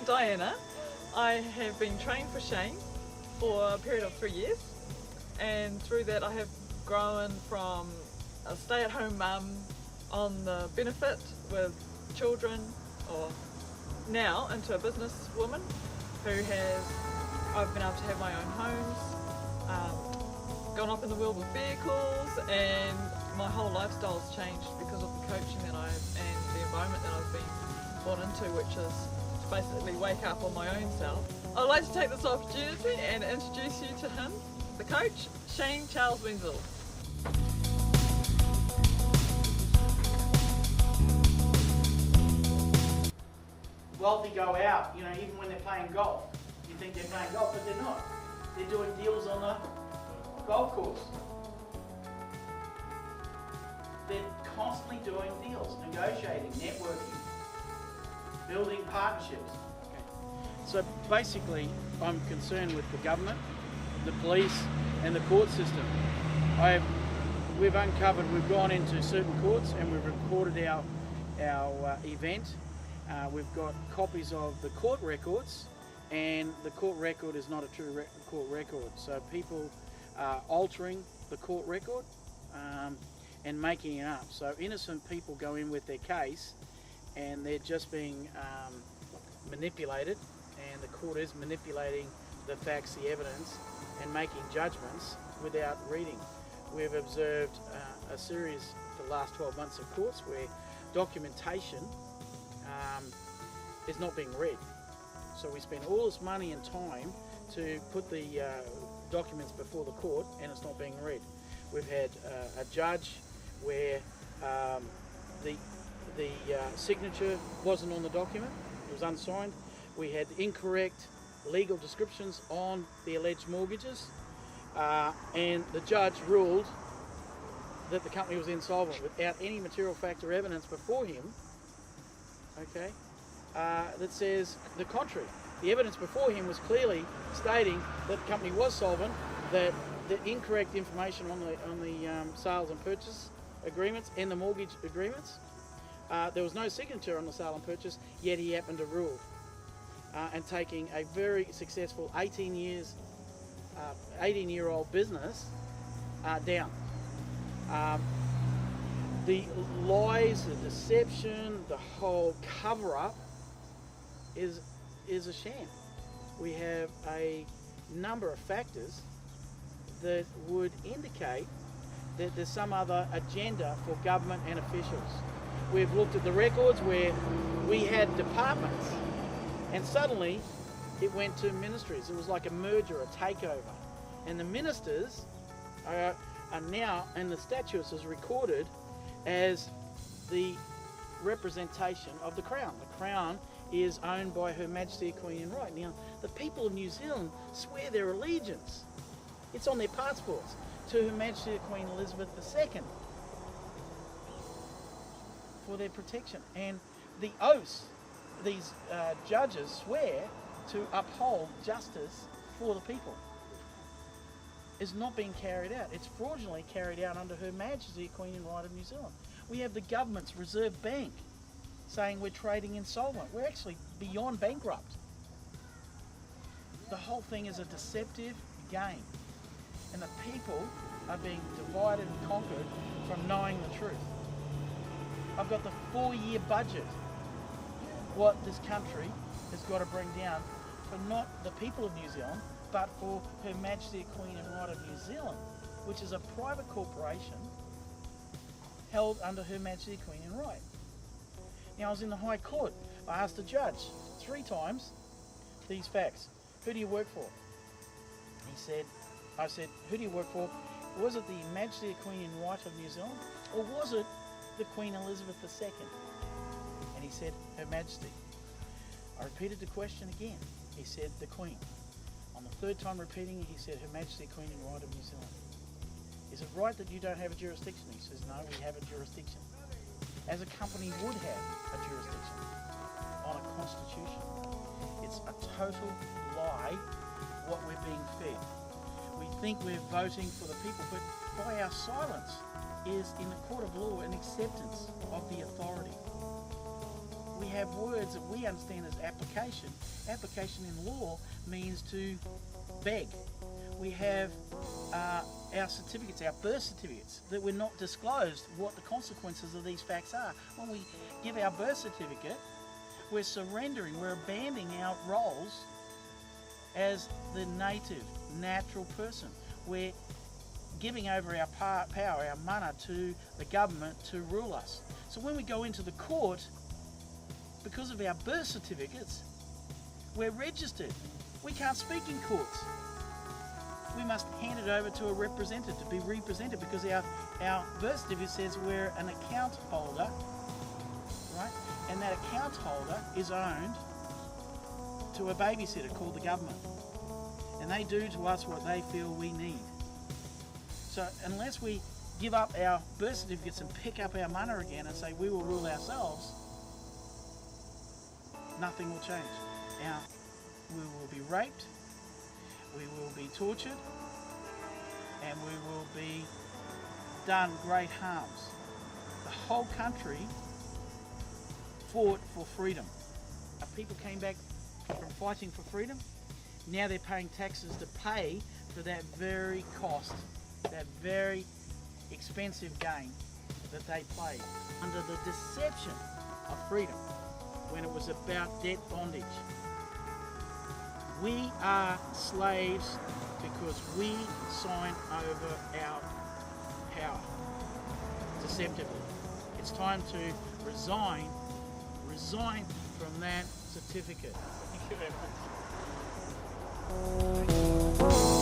Diana. I have been trained for Shane for a period of 3 years, and through that I have grown from a stay-at-home mum on the benefit with children, or now into a businesswoman I've been able to have my own homes, gone up in the world with vehicles, and my whole lifestyle's changed because of the coaching that and the environment that I've been born into, which is to basically wake up on my own self. I'd like to take this opportunity and introduce you to him, the coach, Shane Charles Wenzel. Wealthy go out, even when they're playing golf. You think they're playing golf, but they're not. They're doing deals on the golf course. They're constantly doing deals, negotiating, networking, building partnerships. So basically, I'm concerned with the government, the police, and the court system. We've gone into certain courts and we've recorded our event. We've got copies of the court records, and the court record is not a true court record. So people are altering the court record and making it up. So innocent people go in with their case and they're just being manipulated, and the court is manipulating the facts, the evidence, and making judgments without reading. We've observed a series for the last 12 months of courts where documentation is not being read. So we spend all this money and time to put the documents before the court, and it's not being read. We've had a judge where the signature wasn't on the document, it was unsigned. We had incorrect legal descriptions on the alleged mortgages, and the judge ruled that the company was insolvent without any material fact or evidence before him, okay, that says the contrary. The evidence before him was clearly stating that the company was solvent, that the incorrect information on the sales and purchase agreements and the mortgage agreements, there was no signature on the sale and purchase, yet he happened to rule, and taking a very successful 18-year-old business down. The lies, the deception, the whole cover-up is a sham. We have a number of factors that would indicate that there's some other agenda for government and officials. We've looked at the records where we had departments and suddenly it went to ministries. It was like a merger, a takeover. And the ministers are now, and the statutes is recorded as the representation of the Crown. The Crown is owned by Her Majesty the Queen in right. Now, the people of New Zealand swear their allegiance. It's on their passports to Her Majesty the Queen Elizabeth II for their protection. And the oaths these judges swear to uphold justice for the people is not being carried out. It's fraudulently carried out under Her Majesty the Queen in right of New Zealand. We have the government's Reserve Bank saying we're trading insolvent. We're actually beyond bankrupt. The whole thing is a deceptive game, and the people are being divided and conquered from knowing the truth. I've got the 4-year budget, what this country has got to bring down for not the people of New Zealand, but for Her Majesty the Queen and right of New Zealand, which is a private corporation held under Her Majesty the Queen and right. Now, I was in the High Court. I asked the judge 3 times these facts. Who do you work for? I said, who do you work for? Was it the Majesty the Queen and right of New Zealand, or was it the Queen Elizabeth II? And he said, Her Majesty. I repeated the question again. He said, the Queen. On the 3rd time repeating it, he said, Her Majesty the Queen and right of New Zealand. Is it right that you don't have a jurisdiction? He says, no, we have a jurisdiction. As a company would have a jurisdiction on a constitution. It's a total lie what we're being fed. We think we're voting for the people, but by our silence is, in the court of law, an acceptance of the authority. We have have words that we understand as application. Application in law means to beg. We have our certificates, our birth certificates, that we're not disclosed what the consequences of these facts are. When we give our birth certificate, we're surrendering, we're abandoning our roles as the native, natural person. We're giving over our power, our mana, to the government to rule us. So when we go into the court, because of our birth certificates, we're registered. We can't speak in courts. We must hand it over to a representative to be represented, because our birth certificate says we're an account holder, right? And that account holder is owned to a babysitter called the government. And they do to us what they feel we need. So unless we give up our birth certificates and pick up our mana again and say we will rule ourselves, nothing will change. We will be raped, we will be tortured, and we will be done great harms. The whole country fought for freedom. Our people came back from fighting for freedom. Now they're paying taxes to pay for that very cost, that very expensive game that they played under the deception of freedom when it was about debt bondage. We are slaves because we sign over our power deceptively. It's time to resign from that certificate. Thank you very much.